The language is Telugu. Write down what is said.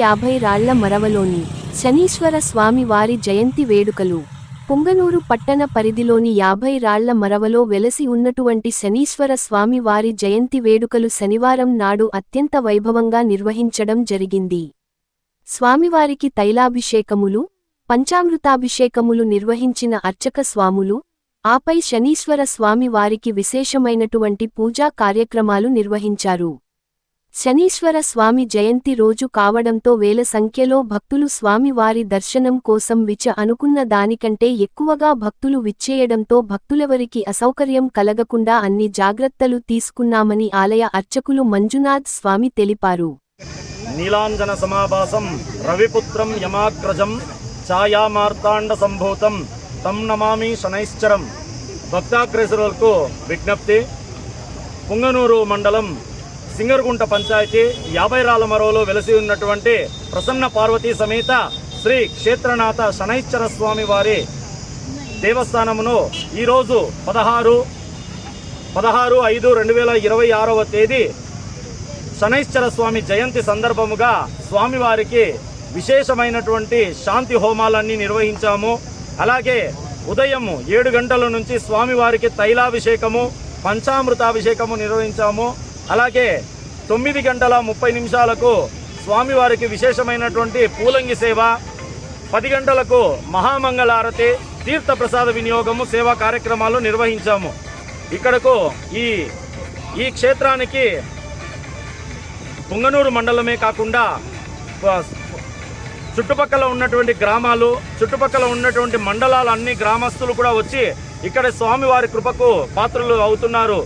50 రాళ్ల మరవలోని శనీశ్వర స్వామి వారి జయంతి వేడుకలు. పుంగనూరు పట్టణ పరిధిలోని 50 రాళ్ల మరవలో వెలసి ఉన్నటువంటి శనీశ్వర స్వామి వారి జయంతి వేడుకలు శనివారం నాడు అత్యంత వైభవంగా నిర్వహించడం జరిగింది. స్వామివారికి తైలాభిషేకములు, పంచామృతాభిషేకములు నిర్వహించిన అర్చక స్వాములు, ఆపై శనీశ్వర స్వామి వారికి విశేషమైనటువంటి పూజా కార్యక్రమాలు నిర్వహించారు. శనీశ్వర స్వామి జయంతి రోజు కావడంతో వేల సంఖ్యలో భక్తులు స్వామి వారి దర్శనం కోసం అనుకున్న దానికంటే ఎక్కువగా భక్తులు విచ్చేయడంతో భక్తులెవరికి అసౌకర్యం కలగకుండా అన్ని జాగ్రత్తలు తీసుకున్నామని ఆలయ అర్చకులు మంజునాథ్ స్వామి తెలిపారు. నీలాంజన సమాభాసం రవిపుత్రం యమాగ్రజం ఛాయామార్తాండ సంభూతం తం నమామి శనైశ్చరం. భక్తాగ్రేసరులకు విజ్ఞప్తి. పుంగనూరు మండలం సింగర్గుంట పంచాయతీ 50 రాళ్ల మరవలో వెలసి ఉన్నటువంటి ప్రసన్న పార్వతీ సమేత శ్రీ క్షేత్రనాథ శనైశ్చర స్వామి వారి దేవస్థానమును ఈరోజు 16/5/2026 తేదీ శనైశ్చర స్వామి జయంతి సందర్భముగా స్వామివారికి విశేషమైనటువంటి శాంతి హోమాలన్నీ నిర్వహించాము. అలాగే ఉదయం 7 గంటల నుంచి స్వామివారికి తైలాభిషేకము, పంచామృతాభిషేకము నిర్వహించాము. అలాగే 9:30 స్వామివారికి విశేషమైనటువంటి పూలంగి సేవ, 10 గంటలకు మహామంగళారతి, తీర్థప్రసాద వినియోగము సేవా కార్యక్రమాలు నిర్వహించాము. ఇక్కడకు ఈ క్షేత్రానికి పుంగనూరు మండలమే కాకుండా చుట్టుపక్కల ఉన్నటువంటి గ్రామాలు, చుట్టుపక్కల ఉన్నటువంటి మండలాలు అన్ని గ్రామస్తులు కూడా వచ్చి ఇక్కడ స్వామివారి కృపకు పాత్రులు అవుతున్నారు.